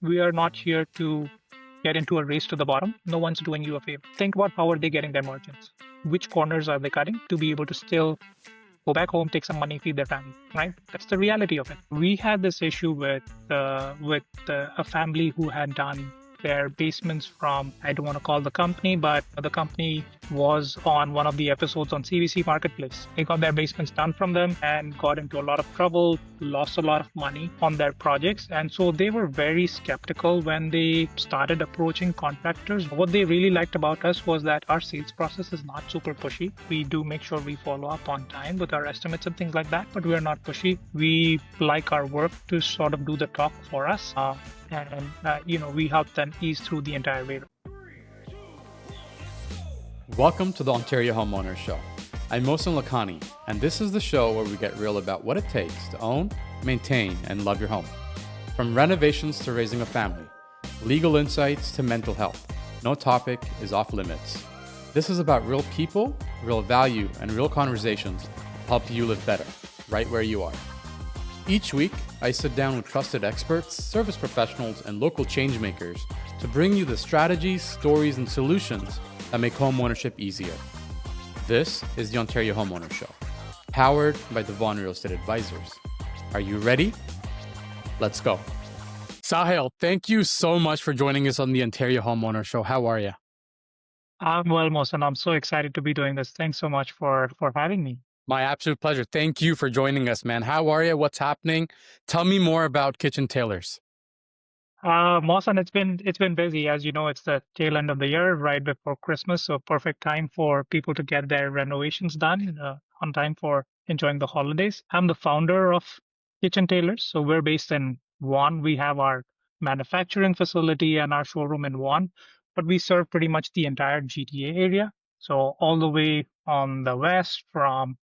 We are not here to get into a race to the bottom. No one's doing you a favor. Think about how are they getting their margins? Which corners are they cutting to be able to still go back home, take some money, feed their family, right? That's the reality of it. We had this issue with a family who had done their basements from, I don't want to call the company, but the company was on one of the episodes on CVC Marketplace. They got their basements done from them and got into a lot of trouble, lost a lot of money on their projects. And so they were very skeptical when they started approaching contractors. What they really liked about us was that our sales process is not super pushy. We do make sure we follow up on time with our estimates and things like that, but we are not pushy. We like our work to sort of do the talk for us. We help them ease through the entire way. Welcome to the Ontario Homeowners Show. I'm Mohsen Lakhani, and this is the show where we get real about what it takes to own, maintain, and love your home. From renovations to raising a family, legal insights to mental health, no topic is off limits. This is about real people, real value, and real conversations to help you live better, right where you are. Each week, I sit down with trusted experts, service professionals, and local changemakers to bring you the strategies, stories, and solutions that make homeownership easier. This is the Ontario Homeowners Show, powered by the Vaughan Real Estate Advisors. Are you ready? Let's go. Sahil, thank you so much for joining us on the Ontario Homeowners Show. How are you? I'm well, Mohsen. I'm so excited to be doing this. Thanks so much for having me. My absolute pleasure. Thank you for joining us, man. How are you? What's happening? Tell me more about Kitchen Tailors. Mohsen, it's been busy. As you know, it's the tail end of the year, right before Christmas, so perfect time for people to get their renovations done on time for enjoying the holidays. I'm the founder of Kitchen Tailors, so we're based in Vaughan. We have our manufacturing facility and our showroom in Vaughan, but we serve pretty much the entire GTA area. So all the way on the west from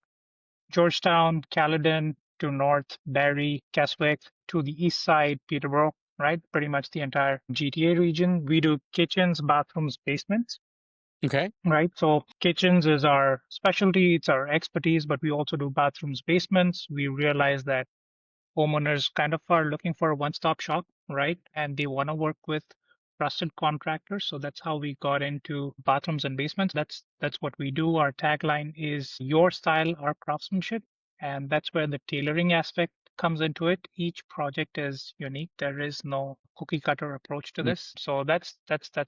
Georgetown, Caledon to North Barrie, Keswick to the east side, Peterborough, right? Pretty much the entire GTA region. We do kitchens, bathrooms, basements, Okay. right? So kitchens is our specialty, it's our expertise, but we also do bathrooms, basements. We realize that homeowners kind of are looking for a one-stop shop, right? And they want to work with trusted contractors. So that's how we got into bathrooms and basements. That's what we do. Our tagline is your style, our craftsmanship. And that's where the tailoring aspect comes into it. Each project is unique. There is no cookie cutter approach to this. So that's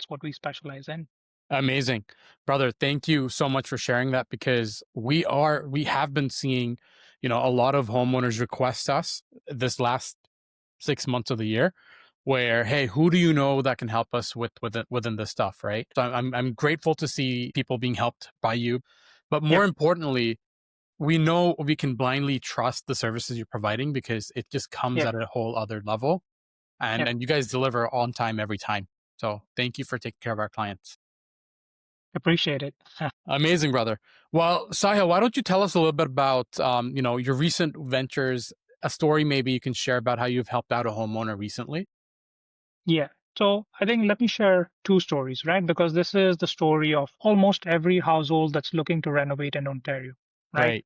what we specialize in. Amazing. Brother, thank you so much for sharing that, because we have been seeing, a lot of homeowners request us this last 6 months of the year where, hey, who do you know that can help us within this stuff, right? So I'm grateful to see people being helped by you, but more importantly, we know we can blindly trust the services you're providing because it just comes Yeah. at a whole other level, Yeah. and you guys deliver on time every time. So thank you for taking care of our clients. Appreciate it. Amazing, brother. Well, Sahil, why don't you tell us a little bit about, your recent ventures, a story maybe you can share about how you've helped out a homeowner recently? Yeah. So I think let me share two stories, right? Because this is the story of almost every household that's looking to renovate in Ontario, right? Right.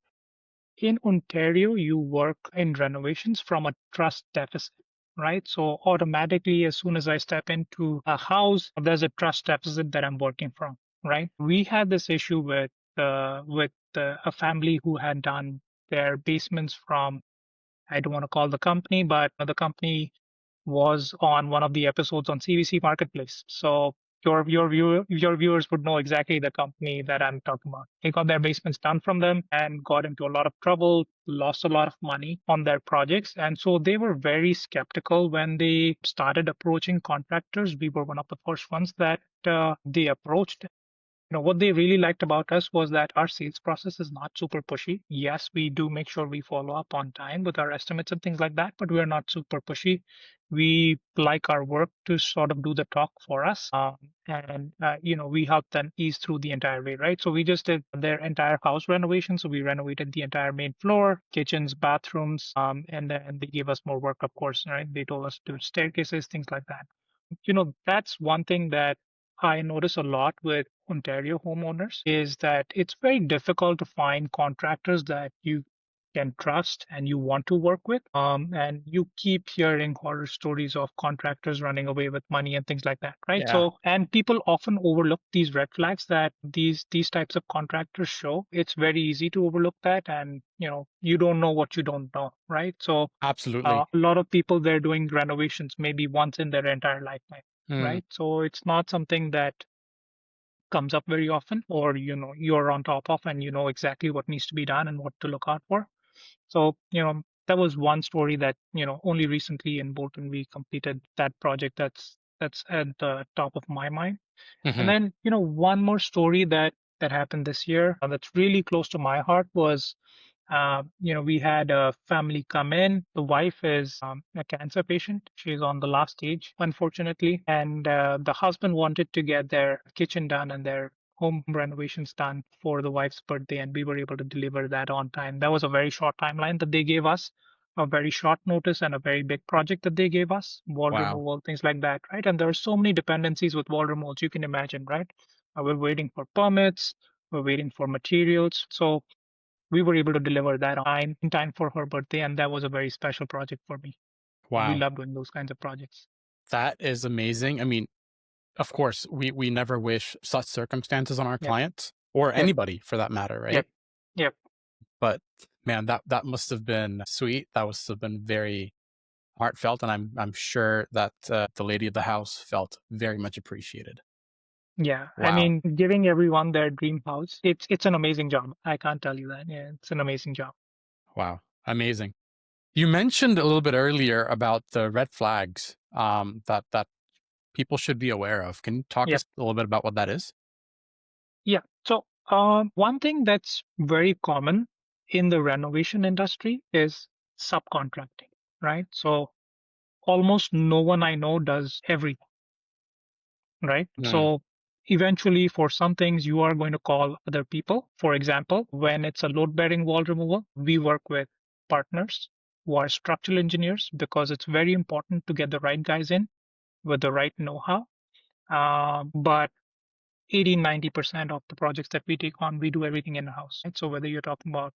In Ontario, you work in renovations from a trust deficit, right? So automatically, as soon as I step into a house, there's a trust deficit that I'm working from, right? We had this issue with a family who had done their basements from, I don't want to call the company, but the company was on one of the episodes on CVC Marketplace. So your viewers would know exactly the company that I'm talking about. They got their basements done from them and got into a lot of trouble, lost a lot of money on their projects. And so they were very skeptical when they started approaching contractors. We were one of the first ones that they approached. What they really liked about us was that our sales process is not super pushy. Yes, we do make sure we follow up on time with our estimates and things like that, but we are not super pushy. We like our work to sort of do the talk for us. We help them ease through the entire way, right? So we just did their entire house renovation. So we renovated the entire main floor, kitchens, bathrooms, and then they gave us more work, of course, right? They told us to do staircases, things like that. That's one thing that I notice a lot with Ontario homeowners is that it's very difficult to find contractors that you can trust and you want to work with. And you keep hearing horror stories of contractors running away with money and things like that, right? Yeah, So, and people often overlook these red flags that these types of contractors show. It's very easy to overlook that, and you don't know what you don't know, right? So, absolutely. a lot of people they're doing renovations maybe once in their entire lifetime, Mm, right? So it's not something that comes up very often, or you're on top of and you know exactly what needs to be done and what to look out for. So, that was one story that, only recently in Bolton we completed that project that's at the top of my mind. And hmm. then, one more story that happened this year that's really close to my heart was we had a family come in. The wife is a cancer patient. She's on the last stage, unfortunately. And the husband wanted to get their kitchen done and their home renovations done for the wife's birthday, and we were able to deliver that on time. That was a very short timeline that they gave us, a very short notice, and a very big project that they gave us, wall Wow. removal, things like that, right? And there are so many dependencies with wall removals, you can imagine, right? We're waiting for permits, we're waiting for materials. So we were able to deliver that on in time for her birthday, and that was a very special project for me. We Wow. love doing those kinds of projects. That is amazing. I mean, of course, we never wish such circumstances on our Yep, clients or yep, anybody for that matter, yep, right? yep. But man, that must have been sweet. That must have been very heartfelt, and I'm sure that the lady of the house felt very much appreciated. Yeah, I Wow. mean, giving everyone their dream house, it's an amazing job. I can't tell you that. Yeah, it's an amazing job. Wow. Amazing. You mentioned a little bit earlier about the red flags that people should be aware of. Can you talk Yep. us a little bit about what that is? Yeah. So, one thing that's very common in the renovation industry is subcontracting, right? So, almost no one I know does everything, right? Mm, So eventually, for some things, you are going to call other people. For example, when it's a load-bearing wall removal, we work with partners who are structural engineers because it's very important to get the right guys in with the right know-how. But 80-90% of the projects that we take on, we do everything in-house. Right? So whether you're talking about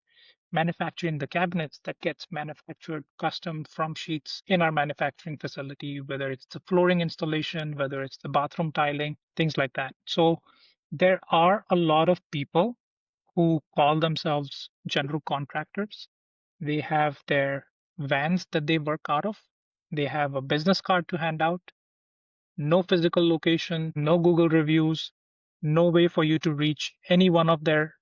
manufacturing the cabinets that gets manufactured custom from sheets in our manufacturing facility, whether it's the flooring installation, whether it's the bathroom tiling, things like that. So there are a lot of people who call themselves general contractors. They have their vans that they work out of. They have a business card to hand out, no physical location, no Google reviews, no way for you to reach any one of their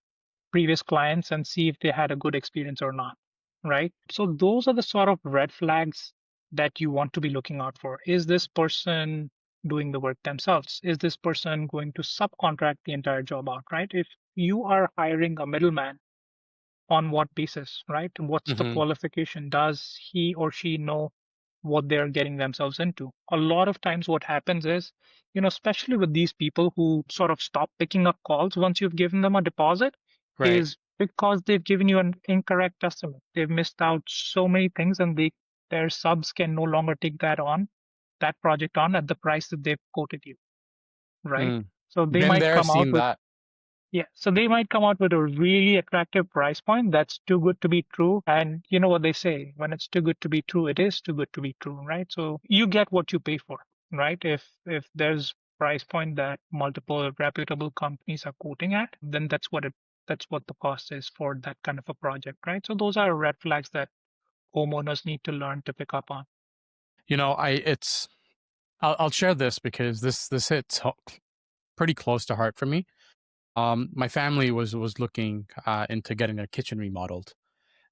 previous clients and see if they had a good experience or not, right? So those are the sort of red flags that you want to be looking out for. Is this person doing the work themselves? Is this person going to subcontract the entire job out, right? If you are hiring a middleman, on what basis, right? What's the hmm. qualification? Does he or she know what they're getting themselves into? A lot of times, what happens is, especially with these people who sort of stop picking up calls once you've given them a deposit, Right. is because they've given you an incorrect estimate. They've missed out so many things, and their subs can no longer take that project on at the price that they've quoted you, right? Mm. So they Been might there, come out seen with that. yeah, so they might come out with a really attractive price point that's too good to be true. And you know what they say, when it's too good to be true, it is too good to be true, right? So you get what you pay for, right? If there's price point that multiple reputable companies are quoting at, then that's what the cost is for that kind of a project, right? So those are red flags that homeowners need to learn to pick up on. You know, I'll share this because this hits pretty close to heart for me. My family was looking into getting a kitchen remodeled,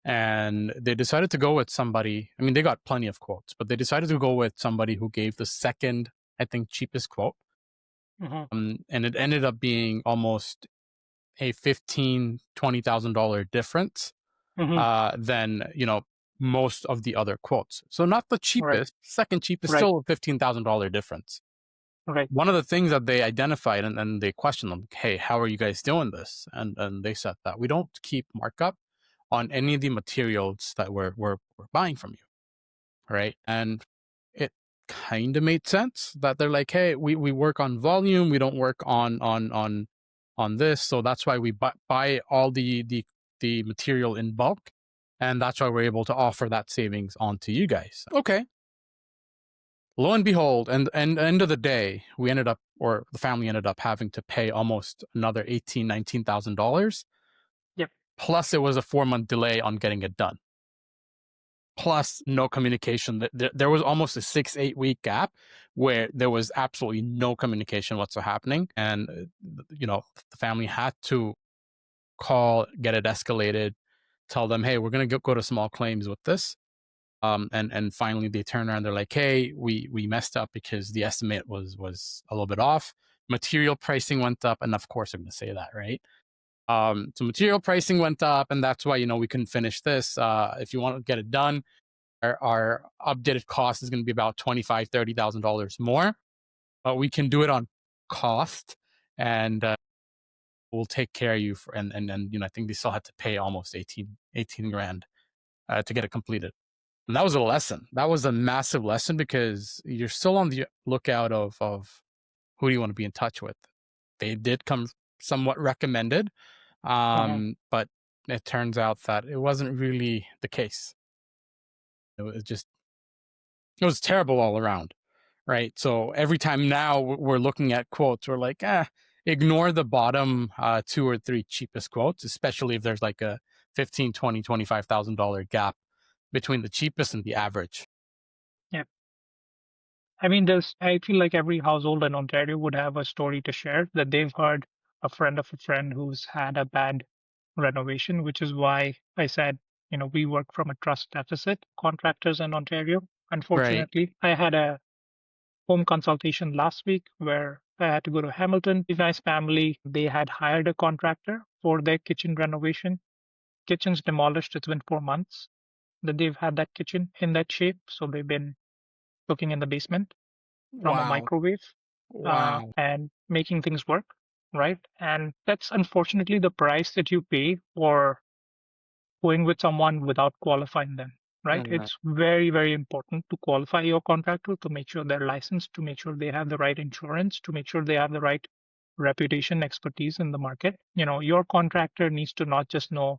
and they decided to go with somebody. I mean, they got plenty of quotes, but they decided to go with somebody who gave the second, I think, cheapest quote. Hmm. And it ended up being almost a $15,000-$20,000 difference Hmm. than most of the other quotes. So not the Right, cheapest, second cheapest, right, still a $15,000 difference. right. One of the things that they identified, and they questioned them, hey, how are you guys doing this? And they said that we don't keep markup on any of the materials that we're buying from you, right? And it kind of made sense that they're like, hey, we work on volume, we don't work on this, so that's why we buy all the material in bulk, And that's why we're able to offer that savings onto you guys. Okay. Lo and behold, and end of the day, we ended up, or the family ended up having to pay almost another $19,000. Yep. Plus, it was a 4 month delay on getting it done. Plus, no communication. There was almost a 6-8 week gap where there was absolutely no communication whatsoever happening, and the family had to call, get it escalated, tell them, hey, we're gonna go to small claims with this. And finally they turn around, they're like, hey, we messed up because the estimate was a little bit off. Material pricing went up, and of course I'm going to say that, right? So material pricing went up, and that's why we couldn't finish this. If you want to get it done, our updated cost is going to be about $25,000-$30,000 more, but we can do it on cost, and we'll take care of you for, and I think they still had to pay almost 18 grand to get it completed. And that was a lesson. That was a massive lesson, because you're still on the lookout of who do you want to be in touch with. They did come somewhat recommended, Uh-huh. but it turns out that it wasn't really the case. It was terrible all around, right? So every time now we're looking at quotes, we're like, ignore the bottom 2 or 3 cheapest quotes, especially if there's like a 15, 20, $25,000 gap between the cheapest and the average. Yep. I feel like every household in Ontario would have a story to share that they've heard a friend of a friend who's had a bad renovation, which is why I said, we work from a trust deficit, contractors in Ontario. Right. Unfortunately, I had a home consultation last week where I had to go to Hamilton. A nice family, they had hired a contractor for their kitchen renovation. Kitchen's demolished. It's been 4 months that they've had that kitchen in that shape. So they've been cooking in the basement from a Wow. microwave Wow. and making things work, right? And that's unfortunately the price that you pay for going with someone without qualifying them, right? Mhm. It's very, very important to qualify your contractor, to make sure they're licensed, to make sure they have the right insurance, to make sure they have the right reputation, expertise in the market. Your contractor needs to not just know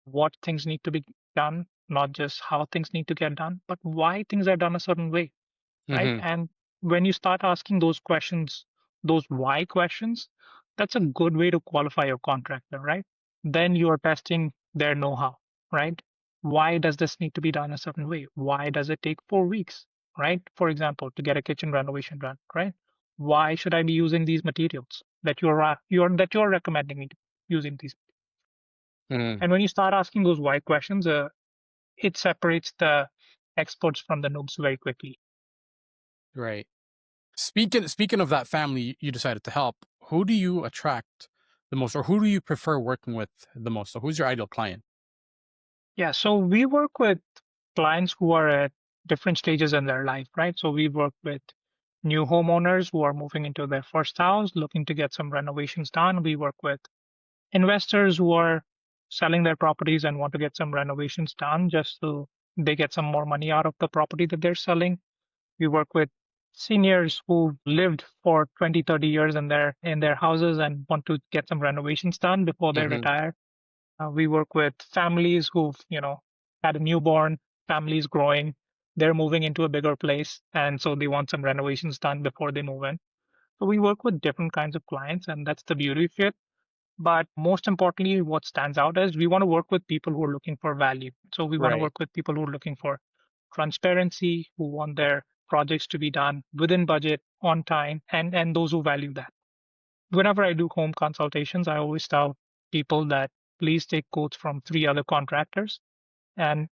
what things need to be done, not just how things need to get done, but why things are done a certain way, right? Mhm. And when you start asking those questions, those why questions, that's a good way to qualify your contractor, right? Then you are testing their know how, right? Why does this need to be done a certain way? Why does it take 4 weeks, right? For example, to get a kitchen renovation done, right? Why should I be using these materials that you're recommending me to using these? Mhm. And when you start asking those why questions, it separates the experts from the noobs very quickly. Right. Speaking of that family you decided to help, who do you attract the most, or who do you prefer working with the most? So who's your ideal client? Yeah, so we work with clients who are at different stages in their life, right? So we work with new homeowners who are moving into their first house, looking to get some renovations done. We work with investors who are selling their properties and want to get some renovations done just so they get some more money out of the property that they're selling. We work with seniors who lived for 20, 30 years in their houses and want to get some renovations done before they Mhm. retire. We work with families who've, had a newborn, families growing, they're moving into a bigger place, and so they want some renovations done before they move in. So we work with different kinds of clients, and that's the beauty of it. But most importantly, what stands out is we want to work with people who are looking for value. So we want to Right. work with people who are looking for transparency, who want their projects to be done within budget, on time, and those who value that. Whenever I do home consultations, I always tell people that please take quotes from 3 other contractors. And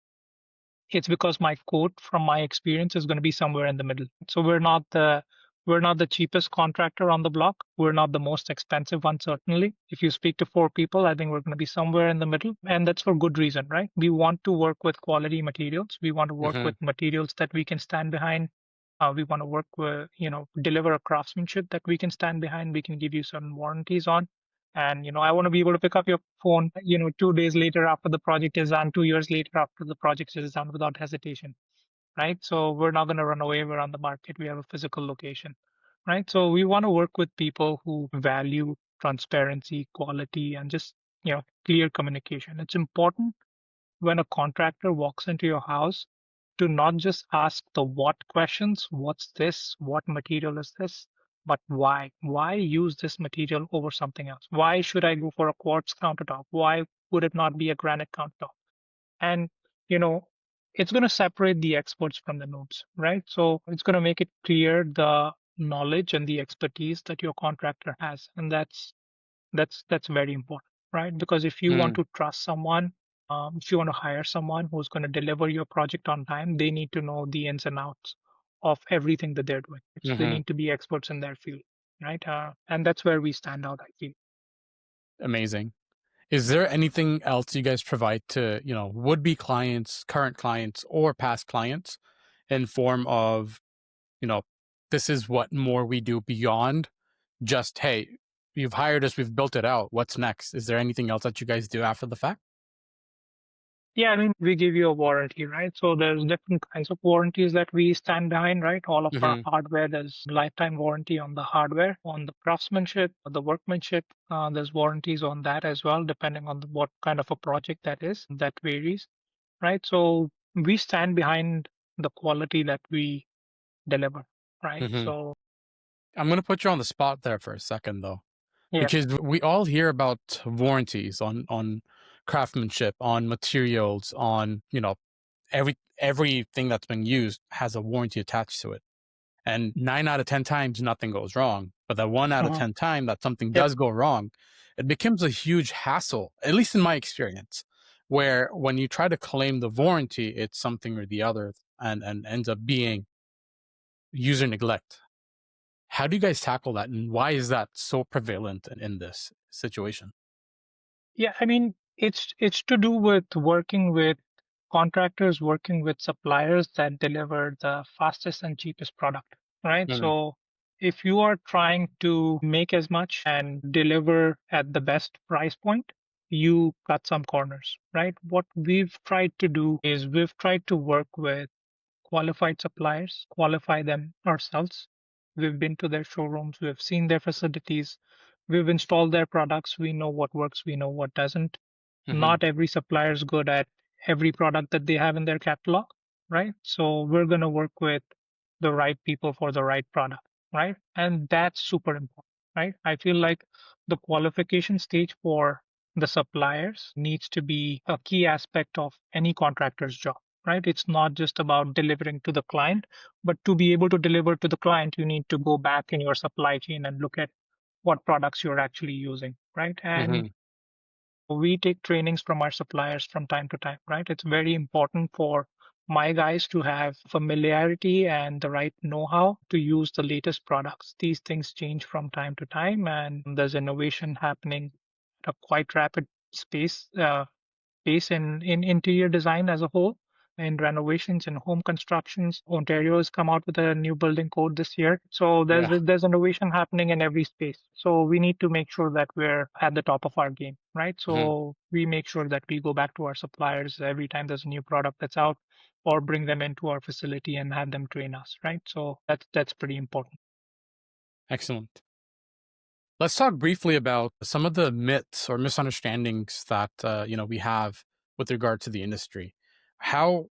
it's because my quote from my experience is going to be somewhere in the middle. So we're not the cheapest contractor on the block. We're not the most expensive one, certainly. If you speak to 4 people, I think we're going to be somewhere in the middle. And that's for good reason, right? We want to work with quality materials. We want to work with Mhm. materials that we can stand behind. We want to work with, deliver a craftsmanship that we can stand behind. We can give you certain warranties on. And, I want to be able to pick up your phone, 2 days later after the project is done, 2 years later after the project is done without hesitation, right? So we're not going to run away. We're on the market. We have a physical location, right? So we want to work with people who value transparency, quality, and just, clear communication. It's important when a contractor walks into your house to not just ask the what questions, what's this, what material is this, but why? Why use this material over something else? Why should I go for a quartz countertop? Why would it not be a granite countertop? And, you know, it's going to separate the experts from the noobs, right? So it's going to make it clear the knowledge and the expertise that your contractor has. And that's very important, right? Because if you want Mm, to trust someone, if you want to hire someone who's going to deliver your project on time, they need to know the ins and outs of everything that they're doing. They hmm. need to be experts in their field, right? And that's where we stand out, I feel. Amazing. Is there anything else you guys provide to, would-be clients, current clients, or past clients in form of, you know, this is what more we do beyond just, hey, you've hired us, we've built it out. What's next? Is there anything else that you guys do after the fact? Yeah, I mean, we give you a warranty, right? So there's different kinds of warranties that we stand behind, right? All of our Hmm. hardware, there's lifetime warranty on the hardware, on the craftsmanship, the workmanship. There's warranties on that as well, depending on what kind of a project that is. That varies, right? So we stand behind the quality that we deliver, right? Hmm. So I'm going to put you on the spot there for a second, though, yeah. because we all hear about warranties on craftsmanship, on materials, on everything that's been used has a warranty attached to it. And 9 out of 10 times, nothing goes wrong. But that 1 out of 10 time that something Yep. does go wrong, it becomes a huge hassle, at least in my experience, where when you try to claim the warranty, it's something or the other and ends up being user neglect. How do you guys tackle that? And why is that so prevalent in this situation? Yeah, I mean, it's to do with working with contractors, working with suppliers that deliver the fastest and cheapest product, right? Mm-hmm. So if you are trying to make as much and deliver at the best price point, you cut some corners, right? What we've tried to do is we've tried to work with qualified suppliers, qualify them ourselves. We've been to their showrooms, we've seen their facilities, we've installed their products, we know what works, we know what doesn't. Mm-hmm. Not every supplier is good at every product that they have in their catalog, right? So we're going to work with the right people for the right product, right? And that's super important, right? I feel like the qualification stage for the suppliers needs to be a key aspect of any contractor's job, right? It's not just about delivering to the client, but to be able to deliver to the client, you need to go back in your supply chain and look at what products you're actually using, right? And Mm-hmm. we take trainings from our suppliers from time to time, right? It's very important for my guys to have familiarity and the right know-how to use the latest products. These things change from time to time, and there's innovation happening at a quite rapid space. Pace in interior design as a whole, in renovations and home constructions. Ontario has come out with a new building code this year. So Yeah. there's innovation happening in every space. So we need to make sure that we're at the top of our game, right? Mm-hmm. So we make sure that we go back to our suppliers every time there's a new product that's out or bring them into our facility and have them train us, right? So that's pretty important. Excellent. Let's talk briefly about some of the myths or misunderstandings that we have with regard to the industry. How,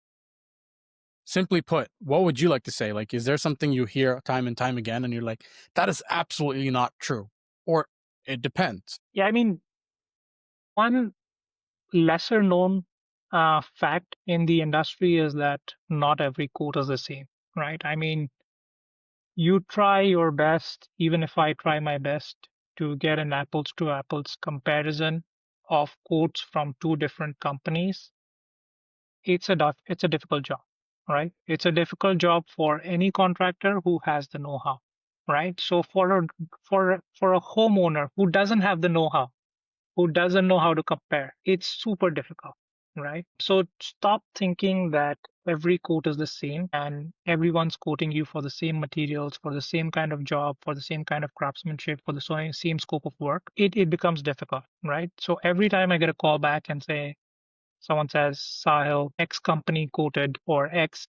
simply put, what would you like to say? Like, is there something you hear time and time again, and you're like, that is absolutely not true, or it depends? Yeah, I mean, one lesser known fact in the industry is that not every quote is the same, right? I mean, you try your best, even if I try my best, to get an apples to apples comparison of quotes from two different companies. It's a difficult job, right? It's a difficult job for any contractor who has the know-how, right? So for a homeowner who doesn't have the know-how, who doesn't know how to compare, it's super difficult, right? So stop thinking that every quote is the same and everyone's quoting you for the same materials, for the same kind of job, for the same kind of craftsmanship, for the same scope of work. It becomes difficult, right? So every time I get a call back and say, someone says, Sahil, X company quoted or X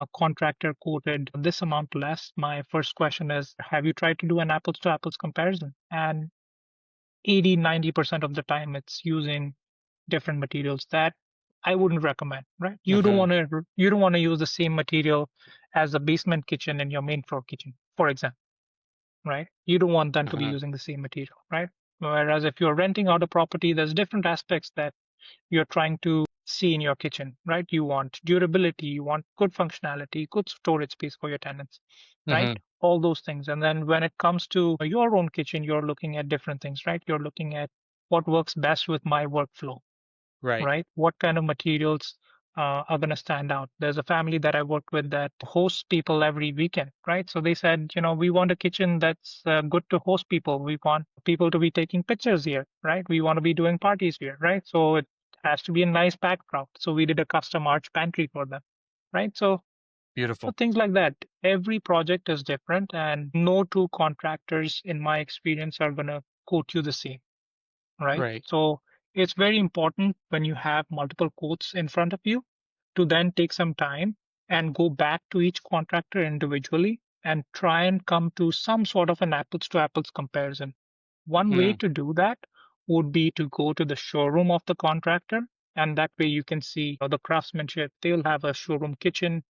a contractor quoted this amount less, my first question is, have you tried to do an apples to apples comparison? And 80, 90% of the time it's using different materials. That I wouldn't recommend, right? Hmm. You don't want to use the same material as the basement kitchen in your main floor kitchen, for example, right? You don't want them to be Hmm. using the same material, right? Whereas if you're renting out a property, there's different aspects that you're trying to see in your kitchen, right? You want durability, you want good functionality, good storage space for your tenants, right? Hmm. All those things. And then when it comes to your own kitchen, you're looking at different things, right? You're looking at what works best with my workflow, Right. right? What kind of materials are going to stand out? There's a family that I worked with that hosts people every weekend, right? So they said, we want a kitchen that's good to host people. We want people to be taking pictures here, right? We want to be doing parties here, right? So it has to be a nice backdrop. So we did a custom arch pantry for them, right? So Beautiful. things like that. Every project is different, and no two contractors, in my experience, are going to quote you the same, right? Right. So it's very important when you have multiple quotes in front of you to then take some time and go back to each contractor individually and try and come to some sort of an apples to apples comparison. One way Mm. to do that would be to go to the showroom of the contractor, and that way you can see the craftsmanship. They'll have a showroom kitchen,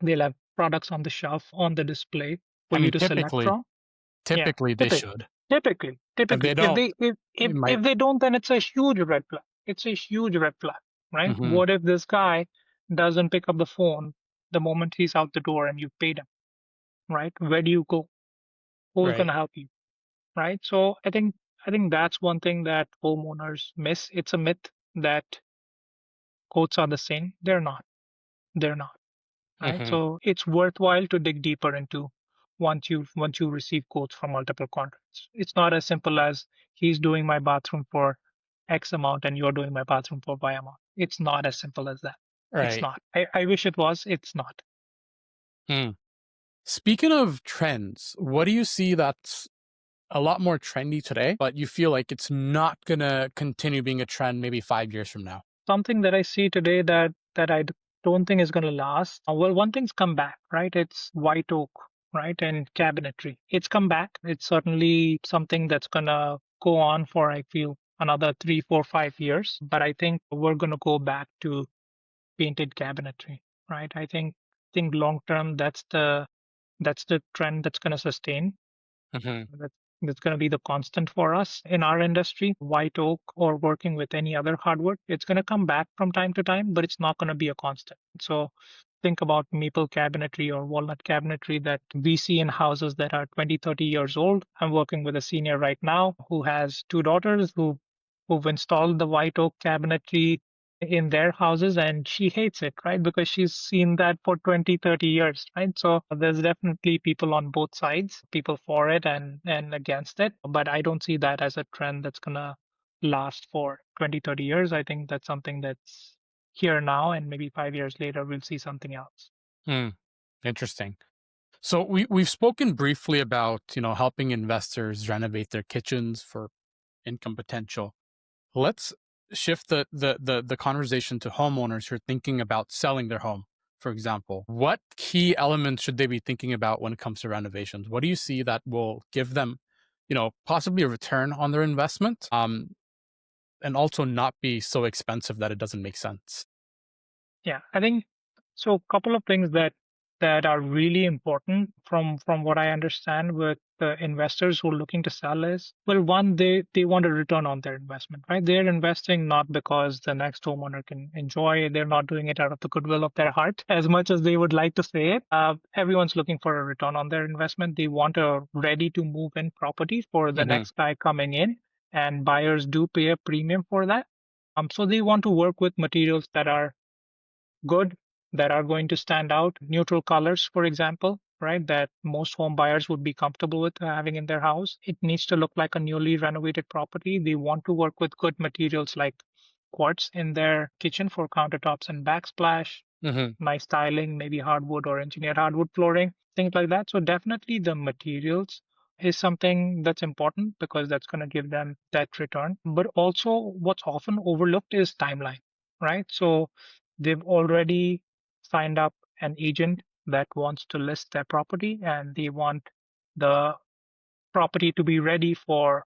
they'll have products on the shelf on the display for I you mean, to select typically, from. Yeah, typically they typically, should. typically, If typically. they don't, it If might. they don't, then it's a huge red flag. It's a huge red flag, right? Hmm. What if this guy doesn't pick up the phone the moment he's out the door and you paid him, right? Where do you go? Who's Right. gonna help you, right? So I think that's one thing that homeowners miss. It's a myth that quotes are the same. They're not. They're not. Right? Hmm. So it's worthwhile to dig deeper into once you receive quotes from multiple contracts. It's not as simple as he's doing my bathroom for X amount and you're doing my bathroom for Y amount. It's not as simple as that. It's Right. not. I wish it was. It's not. Mm. Speaking of trends, what do you see that's a lot more trendy today, but you feel like it's not gonna continue being a trend maybe 5 years from now? Something that I see today that don't think is going to last. Well, one thing's come back, right? It's white oak, right, and cabinetry. It's come back. It's certainly something that's going to go on for, I feel, another 3, 4, 5 years. But I think we're going to go back to painted cabinetry, right? I think long term that's the trend that's going to sustain. Hmm. That's going to be the constant for us in our industry, white oak or working with any other hardwood. It's going to come back from time to time, but it's not going to be a constant. So think about maple cabinetry or walnut cabinetry that we see in houses that are 20, 30 years old. I'm working with a senior right now who has two daughters who've installed the white oak cabinetry in their houses and she hates it, right? Because she's seen that for 20, 30 years, right? So there's definitely people on both sides, people for it and against it. But I don't see that as a trend that's gonna last for 20, 30 years. I think that's something that's here now and maybe 5 years later we'll see something else. Mm. Interesting. So we've spoken briefly about helping investors renovate their kitchens for income potential. Let's shift the conversation to homeowners who are thinking about selling their home, for example. What key elements should they be thinking about when it comes to renovations? What do you see that will give them, possibly a return on their investment, and also not be so expensive that it doesn't make sense? Yeah, I think so. A couple of things that are really important from what I understand with the investors who are looking to sell is, well, one, they want a return on their investment, right? They're investing not because the next homeowner can enjoy. They're not doing it out of the goodwill of their heart, as much as they would like to say it. Everyone's looking for a return on their investment. They want a ready to move in property for the Hmm. next guy coming in, and buyers do pay a premium for that. So they want to work with materials that are good, that are going to stand out. Neutral colors, for example, right? That most home buyers would be comfortable with having in their house. It needs to look like a newly renovated property. They want to work with good materials like quartz in their kitchen for countertops and backsplash, Hmm. nice styling, maybe hardwood or engineered hardwood flooring, things like that. So definitely the materials is something that's important because that's going to give them that return. But also what's often overlooked is timeline, right? So they've already signed up an agent that wants to list their property and they want the property to be ready for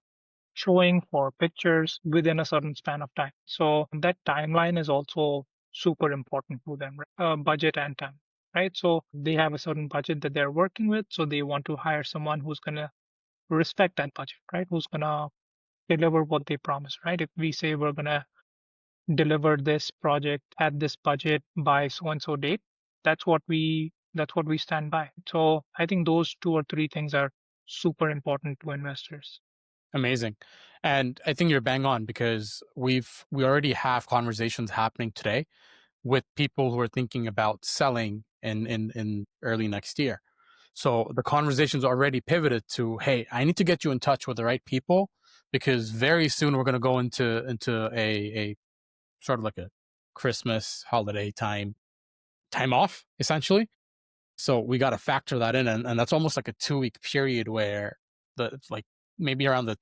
showing, for pictures within a certain span of time. So that timeline is also super important to them, budget and time, right? So they have a certain budget that they're working with, so they want to hire someone who's gonna respect that budget, right? Who's gonna deliver what they promise, right? If we say we're gonna deliver this project at this budget by so and so date, that's what we stand by. So I think those two or three things are super important to investors. Amazing. And I think you're bang on because we already have conversations happening today with people who are thinking about selling in early next year. So the conversation's already pivoted to, hey, I need to get you in touch with the right people because very soon we're going to go into a sort of like a Christmas holiday time off essentially. So we got to factor that in, and that's almost like a 2 week period where it's like maybe around the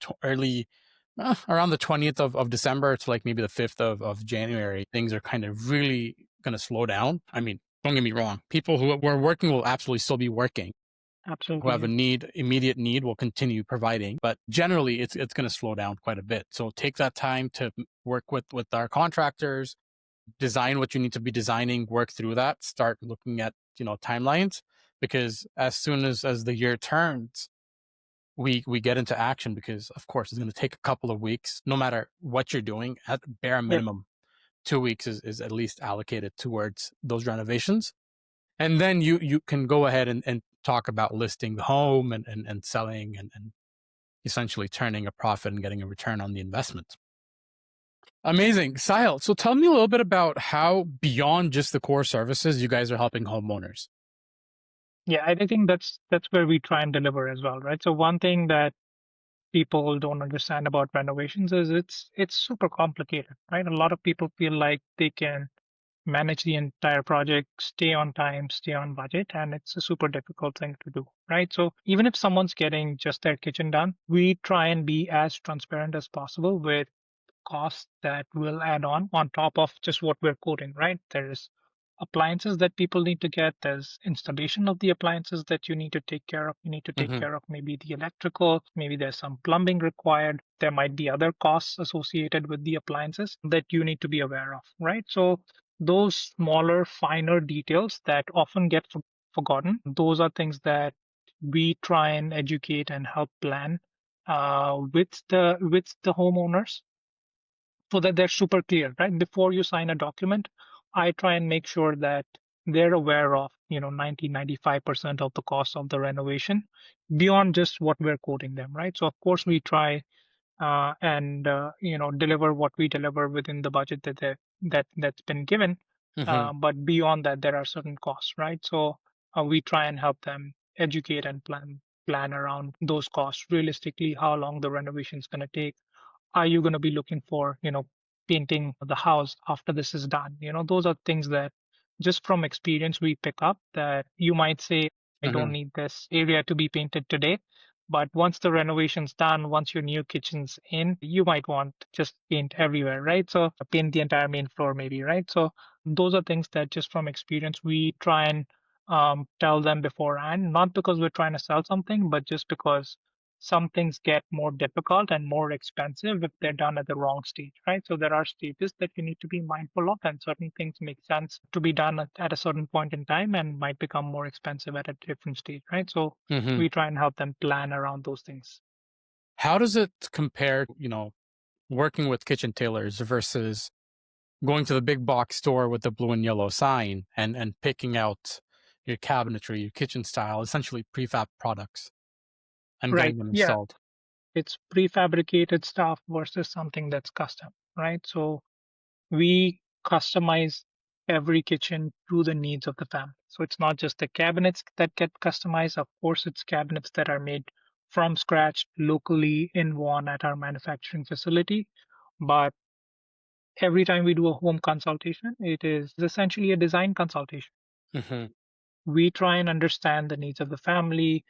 around the 20th of December to like maybe the 5th of January, things are kind of really going to slow down. I mean, don't get me wrong, people who were working will absolutely still be working. Who Absolutely, have a yeah. immediate need, will continue providing, but generally it's going to slow down quite a bit. So take that time to work with our contractors, design what you need to be designing, work through that, start looking at, timelines, because as soon as the year turns, we get into action, because of course it's going to take a couple of weeks no matter what you're doing. At bare Yep. minimum, 2 weeks is at least allocated towards those renovations, and then you can go ahead and talk about listing the home and selling and essentially turning a profit and getting a return on the investment. Amazing. Sahil, so tell me a little bit about how, beyond just the core services, you guys are helping homeowners. Yeah, I think that's where we try and deliver as well, right? So one thing that people don't understand about renovations is it's super complicated, right? A lot of people feel like they can manage the entire project, stay on time, stay on budget, and it's a super difficult thing to do, right? So even if someone's getting just their kitchen done, we try and be as transparent as possible with costs that will add on top of just what we're quoting, right? There's appliances that people need to get. There's installation of the appliances that you need to take care of. You need to take Mm-hmm. care of maybe the electrical, maybe there's some plumbing required. There might be other costs associated with the appliances that you need to be aware of, right? So those smaller, finer details that often get forgotten, those are things that we try and educate and help plan with the homeowners so that they're super clear, right? Before you sign a document, I try and make sure that they're aware of, 90-95% of the cost of the renovation beyond just what we're quoting them, right? So of course we try and deliver what we deliver within the budget that's been given. Mm-hmm. But beyond that, there are certain costs, right? So we try and help them educate and plan around those costs realistically, how long the renovation is going to take. Are you going to be looking for, painting the house after this is done? Those are things that just from experience we pick up that you might say, I don't Mm-hmm. need this area to be painted today. But once the renovation's done, once your new kitchen's in, you might want just paint everywhere, right? So paint the entire main floor, maybe, right? So those are things that just from experience we try and tell them beforehand, not because we're trying to sell something, but just because some things get more difficult and more expensive if they're done at the wrong stage, right? So there are stages that you need to be mindful of, and certain things make sense to be done at a certain point in time and might become more expensive at a different stage, right? So Mm-hmm. we try and help them plan around those things. How does it compare, working with Kitchen Tailors versus going to the big box store with the blue and yellow sign and picking out your cabinetry, your kitchen style, essentially prefab products, and Right. getting them Yeah. installed? It's prefabricated stuff versus something that's custom, right? So we customize every kitchen to the needs of the family. So it's not just the cabinets that get customized. Of course, it's cabinets that are made from scratch locally in Vaughan at our manufacturing facility. But every time we do a home consultation, it is essentially a design consultation. Mm-hmm. We try and understand the needs of the family,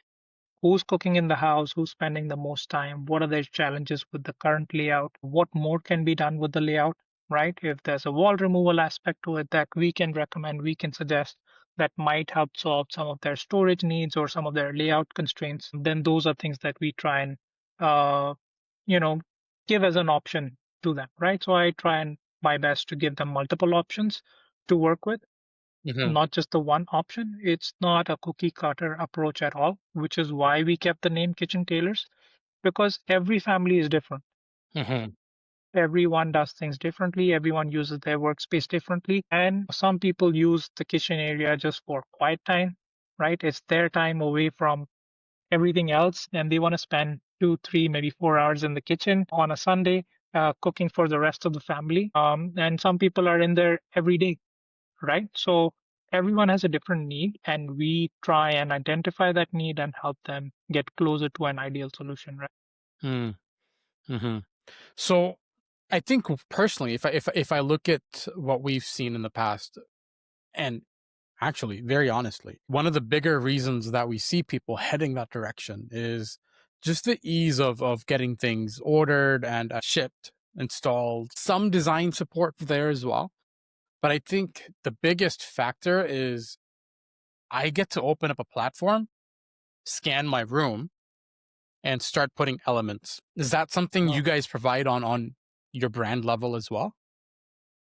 who's cooking in the house, who's spending the most time, what are their challenges with the current layout, what more can be done with the layout, right? If there's a wall removal aspect to it that we can recommend, we can suggest that might help solve some of their storage needs or some of their layout constraints, then those are things that we try and uh, give as an option to them, right? So I try and my best to give them multiple options to work with, Hmm. not just the one option. It's not a cookie cutter approach at all, which is why we kept the name Kitchen Tailors, because every family is different. Hmm. Everyone does things differently, everyone uses their workspace differently, and some people use the kitchen area just for quiet time, right? It's their time away from everything else, and they want to spend 2, 3, maybe 4 hours in the kitchen on a Sunday, cooking for the rest of the family. And some people are in there every day, right? So everyone has a different need, and we try and identify that need and help them get closer to an ideal solution, right? Mm-hmm. So I think personally, if I look at what we've seen in the past, and actually, very honestly, one of the bigger reasons that we see people heading that direction is just the ease of getting things ordered and shipped, installed. Some design support there as well. But I think the biggest factor is I get to open up a platform, scan my room, and start putting elements. Is that something you guys provide on your brand level as well?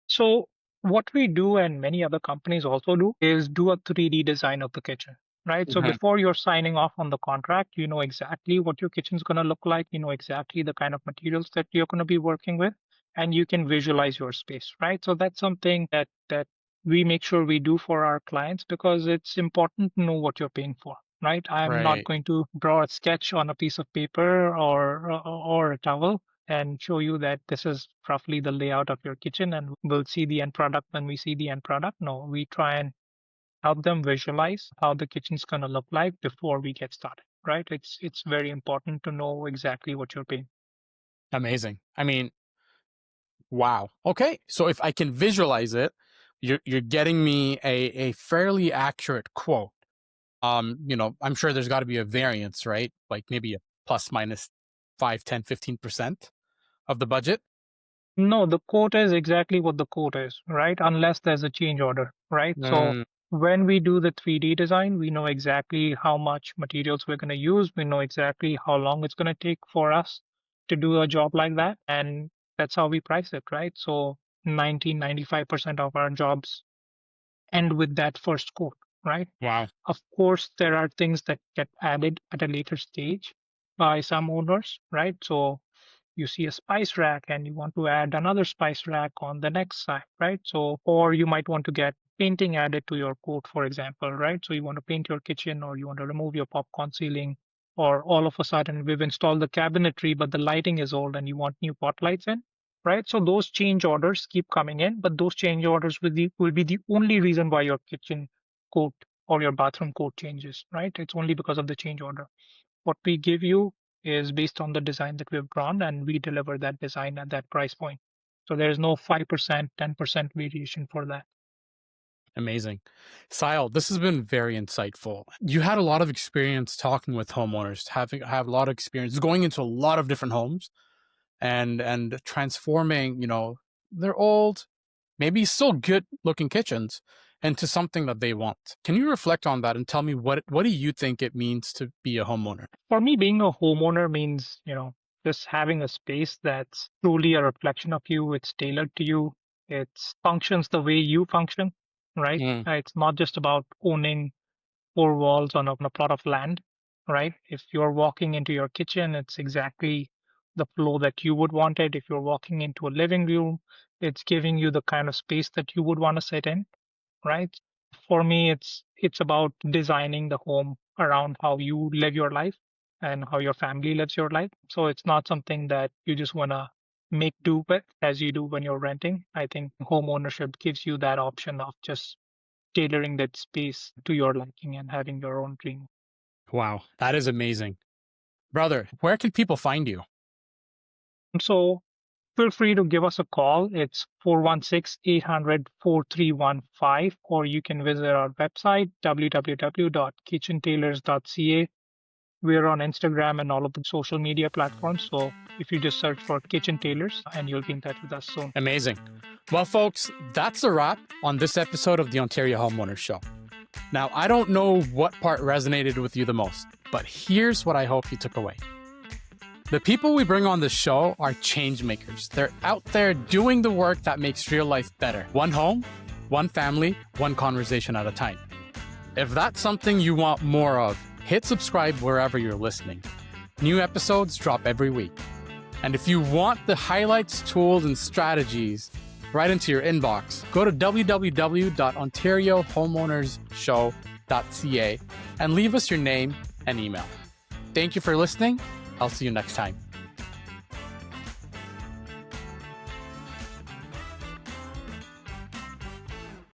So what we do and many other companies also do is do a 3D design of the kitchen, right? So Mhm. before you're signing off on the contract, you know exactly what your kitchen's going to look like, you know exactly the kind of materials that you're going to be working with, and you can visualize your space, right? So that's something that we make sure we do for our clients because it's important to know what you're paying for. Right. I'm not Right. going to draw a sketch on a piece of paper or a towel and show you that this is roughly the layout of your kitchen and we'll see the end product when we see the end product. No, we try and help them visualize how the kitchen's going to look like before we get started, right? It's very important to know exactly what you're paying. Amazing. I mean, wow. Okay. So if I can visualize it, you're getting me a fairly accurate quote. I'm sure there's got to be a variance, right? Like maybe a plus minus 5, 10, 15% of the budget. No, the quote is exactly what the quote is, right? Unless there's a change order, right? So Mm, when we do the 3D design, we know exactly how much materials we're going to use. We know exactly how long it's going to take for us to do a job like that. And that's how we price it, right? So 95% of our jobs end with that first quote, right? wow. Of course, there are things that get added at a later stage by some owners, right? So you see a spice rack and you want to add another spice rack on the next side, right? So, or you might want to get painting added to your quote, for example, right? So you want to paint your kitchen or you want to remove your popcorn ceiling, or all of a sudden we've installed the cabinetry, but the lighting is old and you want new pot lights in, right? So those change orders keep coming in, but those change orders will be the only reason why your kitchen quote or your bathroom quote changes, right? It's only because of the change order. What we give you is based on the design that we've drawn, and we deliver that design at that price point. So there's no 5%, 10% variation for that. Amazing. Sahil, this has been very insightful. You had a lot of experience talking with homeowners, have a lot of experience going into a lot of different homes and transforming, their old, maybe still good looking kitchens into something that they want. Can you reflect on that and tell me what do you think it means to be a homeowner? For me, being a homeowner means, just having a space that's truly a reflection of you. It's tailored to you. It functions the way you function, right? Mm, It's not just about owning four walls on a plot of land, right? If you're walking into your kitchen, it's exactly the flow that you would want it. If you're walking into a living room, it's giving you the kind of space that you would want to sit in, right? For me, it's about designing the home around how you live your life and how your family lives your life. So it's not something that you just want to make do with as you do when you're renting. I think home ownership gives you that option of just tailoring that space to your liking and having your own dream. wow, that is amazing. Brother, where can people find you? So feel free to give us a call. It's 416-800-4315, or you can visit our website, www.kitchentailors.ca. We're on Instagram and all of the social media platforms. So if you just search for Kitchen Tailors, and you'll be in touch with us soon. Amazing. Well, folks, that's a wrap on this episode of the Ontario Homeowners Show. Now, I don't know what part resonated with you the most, but here's what I hope you took away. The people we bring on the show are change makers. They're out there doing the work that makes real life better. One home, one family, one conversation at a time. If that's something you want more of, hit subscribe wherever you're listening. New episodes drop every week. And if you want the highlights, tools, and strategies right into your inbox, go to www.ontariohomeownersshow.ca and leave us your name and email. Thank you for listening. I'll see you next time.